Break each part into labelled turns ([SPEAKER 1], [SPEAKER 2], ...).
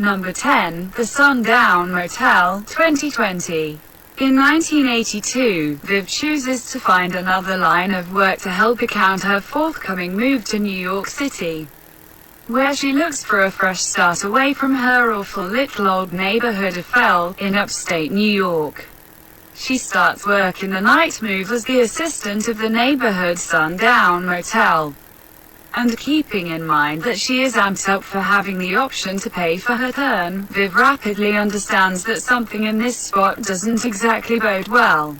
[SPEAKER 1] Number 10. The Sundown Motel, 2020. In 1982, Viv chooses to find another line of work to help account her forthcoming move to New York City, where she looks for a fresh start away from her awful little old neighborhood of Fell, in upstate New York. She starts work in the night move as the assistant of the neighborhood Sundown Motel. And keeping in mind that she is amped up for having the option to pay for her turn, Viv rapidly understands that something in this spot doesn't exactly bode well.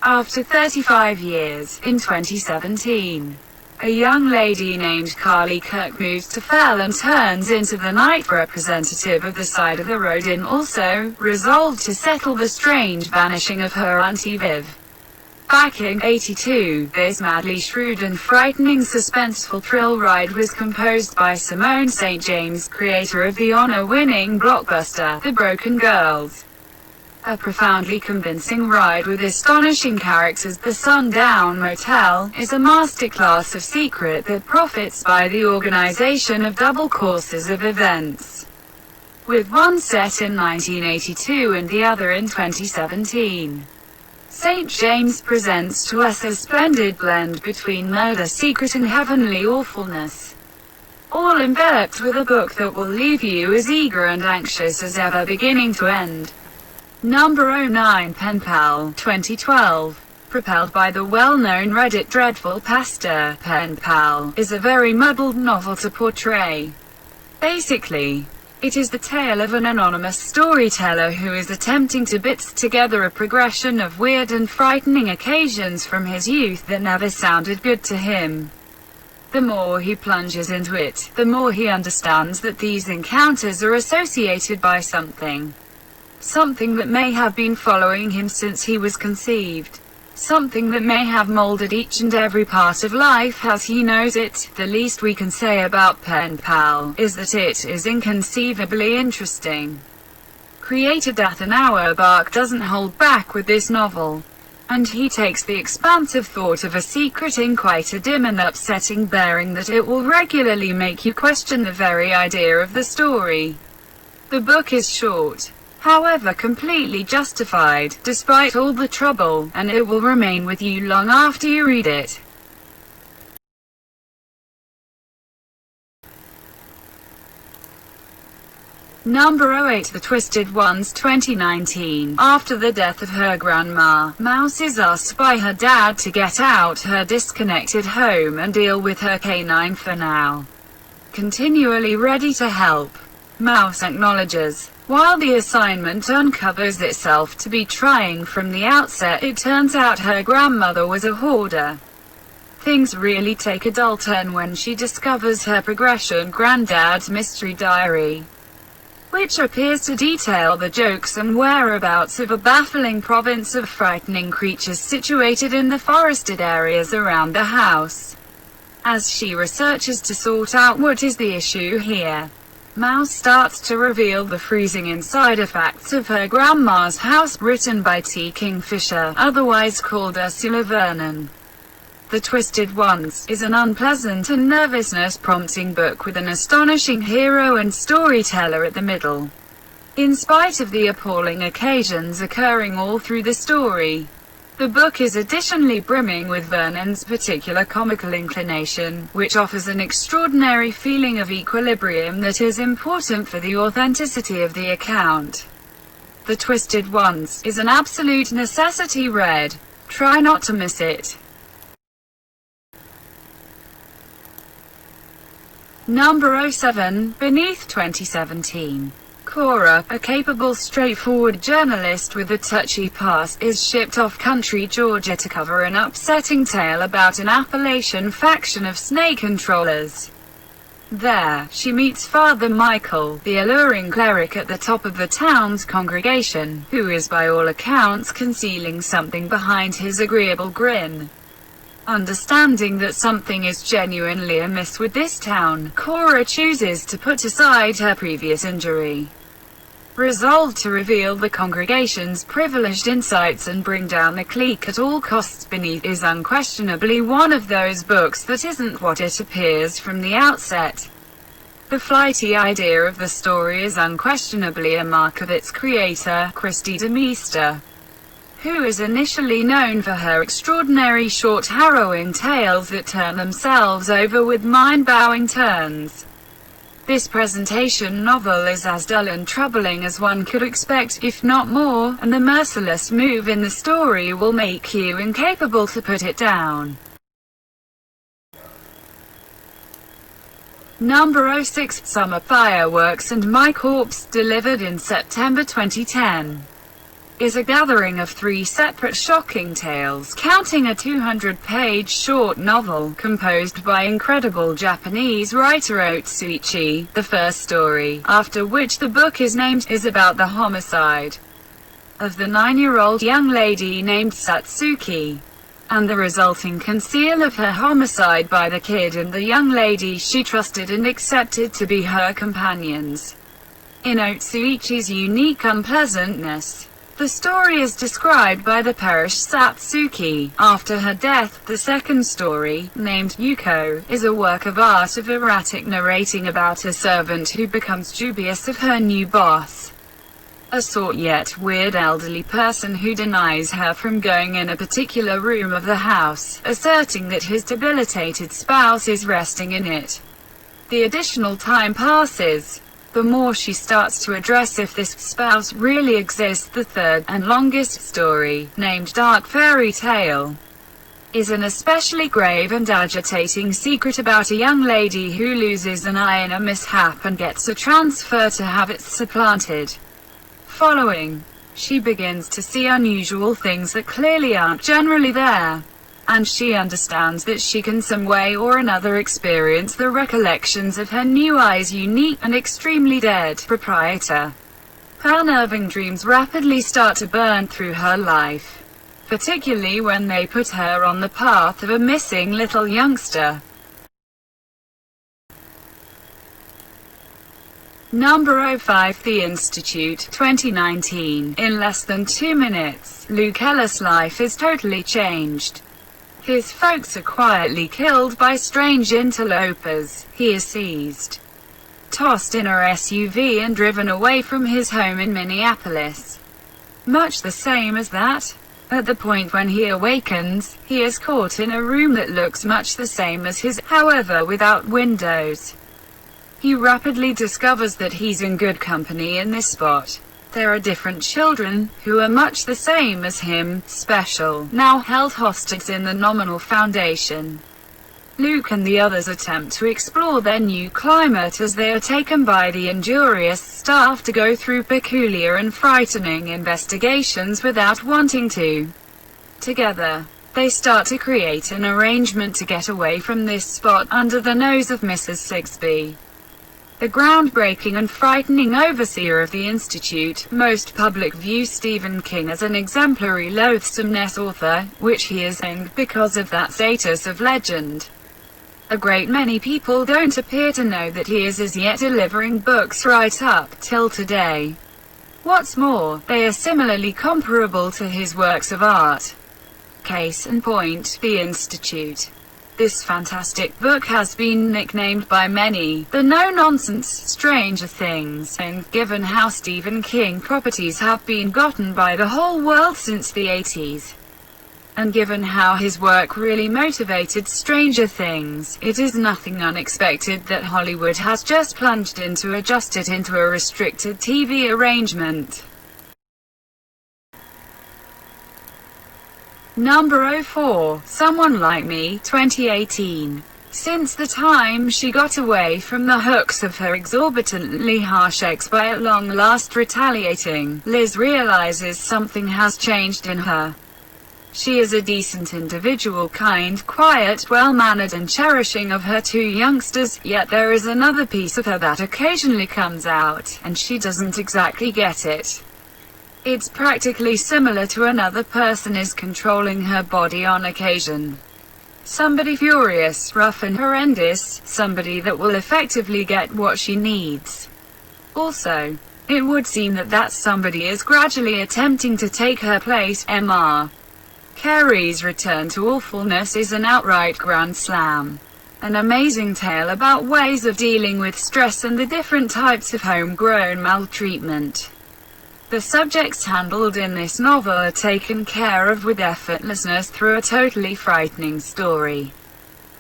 [SPEAKER 1] After 35 years, in 2017, a young lady named Carly Kirk moves to Fell and turns into the night representative of the side of the road in also, resolved to settle the strange vanishing of her Auntie Viv. Back in '82, this madly shrewd and frightening suspenseful thrill ride was composed by Simone St. James, creator of the Oscar-winning blockbuster, The Broken Girls. A profoundly convincing ride with astonishing characters, The Sundown Motel is a masterclass of secret that profits by the organization of double courses of events, with one set in 1982 and the other in 2017. St. James presents to us a splendid blend between murder, secret and heavenly awfulness, all enveloped with a book that will leave you as eager and anxious as ever, beginning to end. Number 09. Pen Pal, 2012. Propelled by the well-known Reddit dreadful pastor, Pen Pal is a very muddled novel to portray. Basically, it is the tale of an anonymous storyteller who is attempting to bits together a progression of weird and frightening occasions from his youth that never sounded good to him. The more he plunges into it, the more he understands that these encounters are associated by something that may have been following him since he was conceived. Something that may have molded each and every part of life as he knows it. The least we can say about Pen Pal is that it is inconceivably interesting. Creator Dathan Auerbach doesn't hold back with this novel, and he takes the expansive thought of a secret in quite a dim and upsetting bearing that it will regularly make you question the very idea of the story. The book is short, however completely justified, despite all the trouble, and it will remain with you long after you read it. Number 08. The Twisted Ones, 2019. After the death of her grandma, Mouse is asked by her dad to get out her disconnected home and deal with her canine for now. Continually ready to help, Mouse acknowledges. While the assignment uncovers itself to be trying from the outset, it turns out her grandmother was a hoarder. Things really take a dull turn when she discovers her progression granddad's mystery diary, which appears to detail the jokes and whereabouts of a baffling province of frightening creatures situated in the forested areas around the house. As she researches to sort out what is the issue here, Mouse starts to reveal the freezing insider facts of her grandma's house, written by T. Kingfisher, otherwise called Ursula Vernon. The Twisted Ones is an unpleasant and nervousness-prompting book with an astonishing hero and storyteller at the middle. In spite of the appalling occasions occurring all through the story, the book is additionally brimming with Vernon's particular comical inclination, which offers an extraordinary feeling of equilibrium that is important for the authenticity of the account. The Twisted Ones is an absolute necessity read. Try not to miss it. Number 07. Beneath, 2017. Cora, a capable, straightforward journalist with a touchy past, is shipped off-country Georgia to cover an upsetting tale about an Appalachian faction of snake controllers. There, she meets Father Michael, the alluring cleric at the top of the town's congregation, who is by all accounts concealing something behind his agreeable grin. Understanding that something is genuinely amiss with this town, Cora chooses to put aside her previous injury, resolved to reveal the congregation's privileged insights and bring down the clique at all costs. Beneath is unquestionably one of those books that isn't what it appears from the outset. The flighty idea of the story is unquestionably a mark of its creator, Christie de Meester, who is initially known for her extraordinary short harrowing tales that turn themselves over with mind-bowing turns. This presentation novel is as dull and troubling as one could expect, if not more, and the merciless move in the story will make you incapable to put it down. Number 06, Summer Fireworks and My Corpse, delivered in September 2010, is a gathering of 3 separate shocking tales, counting a 200-page short novel, composed by incredible Japanese writer Otsuichi. The first story, after which the book is named, is about the homicide of the 9-year-old young lady named Satsuki, and the resulting conceal of her homicide by the kid and the young lady she trusted and accepted to be her companions. In Otsuichi's unique unpleasantness, the story is described by the perished Satsuki. After her death, the second story, named Yuko, is a work of art of erratic narrating about a servant who becomes dubious of her new boss, a sort yet weird elderly person who denies her from going in a particular room of the house, asserting that his debilitated spouse is resting in it. The additional time passes, the more she starts to address if this spouse really exists. The third, and longest story, named Dark Fairy Tale, is an especially grave and agitating secret about a young lady who loses an eye in a mishap and gets a transfer to have it supplanted. Following, she begins to see unusual things that clearly aren't generally there, and she understands that she can some way or another experience the recollections of her new eye's unique and extremely dead proprietor. Her unnerving dreams rapidly start to burn through her life, particularly when they put her on the path of a missing little youngster. Number 05, The Institute, 2019. In less than 2 minutes, Luke Ellis' life is totally changed. His folks are quietly killed by strange interlopers. He is seized, tossed in a SUV and driven away from his home in Minneapolis. Much the same as that. At the point when he awakens, he is caught in a room that looks much the same as his, however without windows. He rapidly discovers that he's in good company in this spot. There are different children, who are much the same as him, special, now held hostage in the Nominal Foundation. Luke and the others attempt to explore their new climate as they are taken by the injurious staff to go through peculiar and frightening investigations without wanting to. Together, they start to create an arrangement to get away from this spot under the nose of Mrs. Sigsbee, the groundbreaking and frightening overseer of the Institute. Most public view Stephen King as an exemplary loathsomeness author, which he is because of that status of legend. A great many people don't appear to know that he is as yet delivering books right up till today. What's more, they are similarly comparable to his works of art. Case in point, The Institute. This fantastic book has been nicknamed by many the no-nonsense Stranger Things, and given how Stephen King properties have been gotten by the whole world since the 80s, and given how his work really motivated Stranger Things, it is nothing unexpected that Hollywood has just plunged in to adjust it into a restricted TV arrangement. Number 04, Someone Like Me, 2018. Since the time she got away from the hooks of her exorbitantly harsh ex by at long last retaliating, Liz realizes something has changed in her. She is a decent individual, kind, quiet, well-mannered and cherishing of her 2 youngsters, yet there is another piece of her that occasionally comes out, and she doesn't exactly get it. It's practically similar to another person is controlling her body on occasion. Somebody furious, rough and horrendous, somebody that will effectively get what she needs. Also, it would seem that that somebody is gradually attempting to take her place. Mr. Carey's return to awfulness is an outright grand slam. an amazing tale about ways of dealing with stress and the different types of homegrown maltreatment. The subjects handled in this novel are taken care of with effortlessness through a totally frightening story.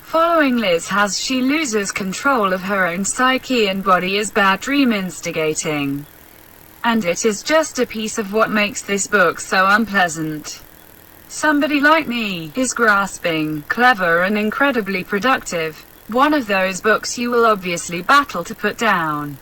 [SPEAKER 1] Following Liz as she loses control of her own psyche and body as bad dream instigating. And it is just a piece of what makes this book so unpleasant. Somebody Like Me is grasping, clever and incredibly productive. One of those books you will obviously battle to put down.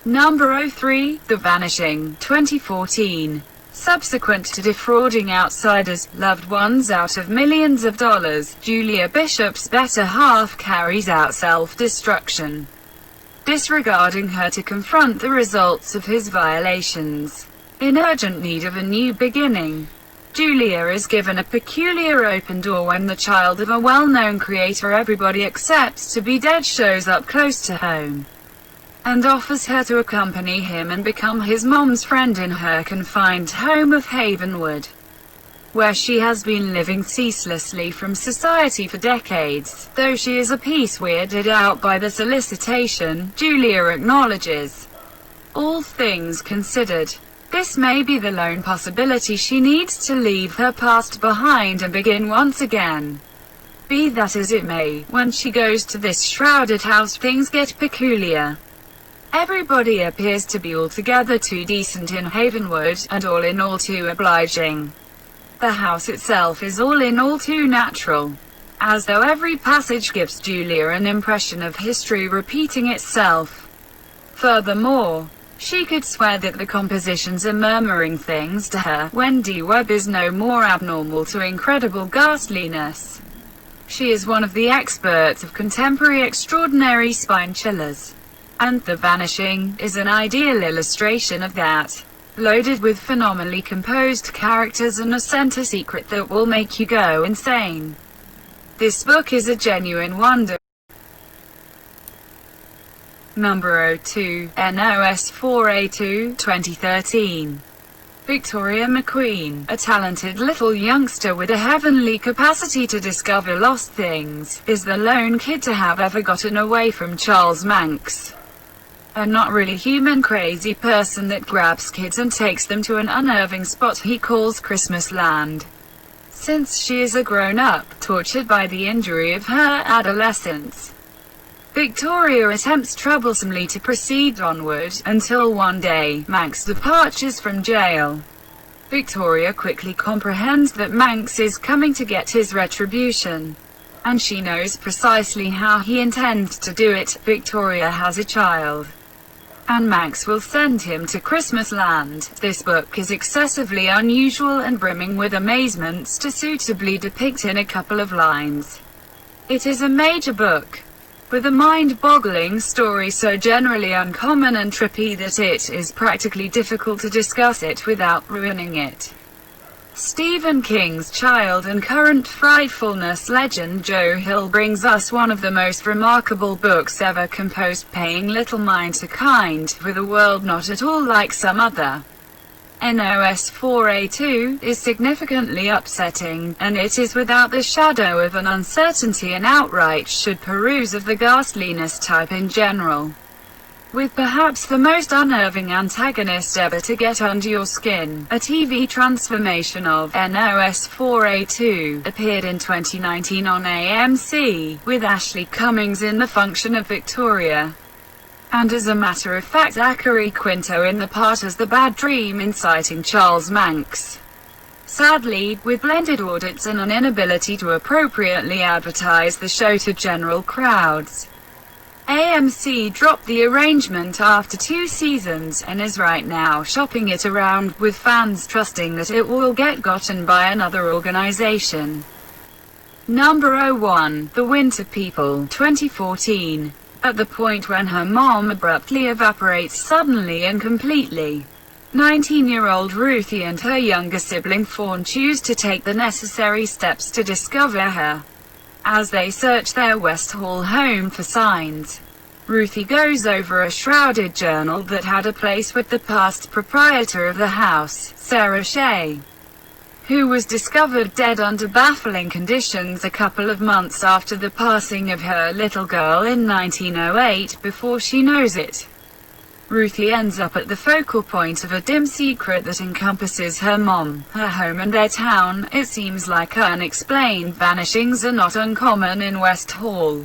[SPEAKER 1] Number 03, The Vanishing, 2014. Subsequent to defrauding outsiders, loved ones out of millions of dollars, Julia Bishop's better half carries out self-destruction, disregarding her to confront the results of his violations. In urgent need of a new beginning, Julia is given a peculiar open door when the child of a well-known creator everybody accepts to be dead shows up close to home, and offers her to accompany him and become his mom's friend in her confined home of Havenwood, where she has been living ceaselessly from society for decades. Though she is a piece weirded out by the solicitation, Julia acknowledges, all things considered, this may be the lone possibility she needs to leave her past behind and begin once again. Be that as it may, when she goes to this shrouded house things get peculiar. Everybody appears to be altogether too decent in Havenwood, and all in all too obliging. The house itself is all in all too natural, as though every passage gives Julia an impression of history repeating itself. Furthermore, she could swear that the compositions are murmuring things to her. Wendy Webb is no more abnormal to incredible ghastliness. She is one of the experts of contemporary extraordinary spine chillers. And The Vanishing is an ideal illustration of that. Loaded with phenomenally composed characters and a center secret that will make you go insane. This book is a genuine wonder. Number 02, NOS 4A2, 2013. Victoria McQueen, a talented little youngster with a heavenly capacity to discover lost things, is the lone kid to have ever gotten away from Charles Manx, a not really human crazy person that grabs kids and takes them to an unnerving spot he calls Christmas Land. Since she is a grown-up, tortured by the injury of her adolescence, Victoria attempts troublesomely to proceed onward, until one day, Manx departures from jail. Victoria quickly comprehends that Manx is coming to get his retribution, and she knows precisely how he intends to do it. Victoria has a child, and Manx will send him to Christmas Land. This book is excessively unusual and brimming with amazements to suitably depict in a couple of lines. It is a major book, with a mind-boggling story so generally uncommon and trippy that it is practically difficult to discuss it without ruining it. Stephen King's child and current frightfulness legend Joe Hill brings us one of the most remarkable books ever composed, paying little mind to kind, with a world not at all like some other. NOS 4A2 is significantly upsetting, and it is without the shadow of an uncertainty and outright should peruse of the ghastliness type in general, with perhaps the most unnerving antagonist ever to get under your skin. A TV transformation of NOS 4A2 appeared in 2019 on AMC, with Ashley Cummings in the function of Victoria, and as a matter of fact Zachary Quinto in the part as the bad dream inciting Charles Manx. Sadly, with blended audits and an inability to appropriately advertise the show to general crowds, AMC dropped the arrangement after 2 seasons, and is right now shopping it around, with fans trusting that it will get gotten by another organization. Number 01, The Winter People, 2014. At the point when her mom abruptly evaporates suddenly and completely, 19-year-old Ruthie and her younger sibling Fawn choose to take the necessary steps to discover her, as they search their West Hall home for signs. Ruthie goes over a shrouded journal that had a place with the past proprietor of the house, Sarah Shea, who was discovered dead under baffling conditions a couple of months after the passing of her little girl in 1908. Before she knows it, Ruthie ends up at the focal point of a dim secret that encompasses her mom, her home and their town. It seems like unexplained vanishings are not uncommon in West Hall,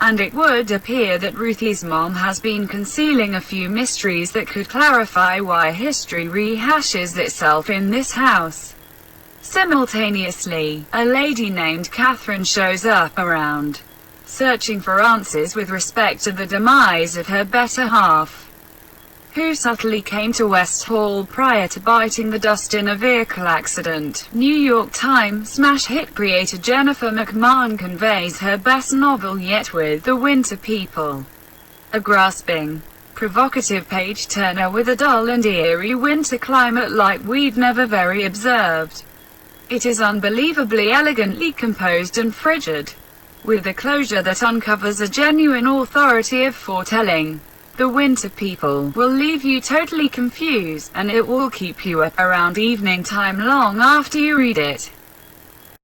[SPEAKER 1] and it would appear that Ruthie's mom has been concealing a few mysteries that could clarify why history rehashes itself in this house. Simultaneously, a lady named Catherine shows up around, searching for answers with respect to the demise of her better half, who subtly came to West Hall prior to biting the dust in a vehicle accident. New York Times smash hit creator Jennifer McMahon conveys her best novel yet with The Winter People, a grasping, provocative page-turner with a dull and eerie winter climate like we'd never very observed. It is unbelievably elegantly composed and frigid, with a closure that uncovers a genuine authority of foretelling. The Winter People will leave you totally confused, and it will keep you up around evening time long after you read it.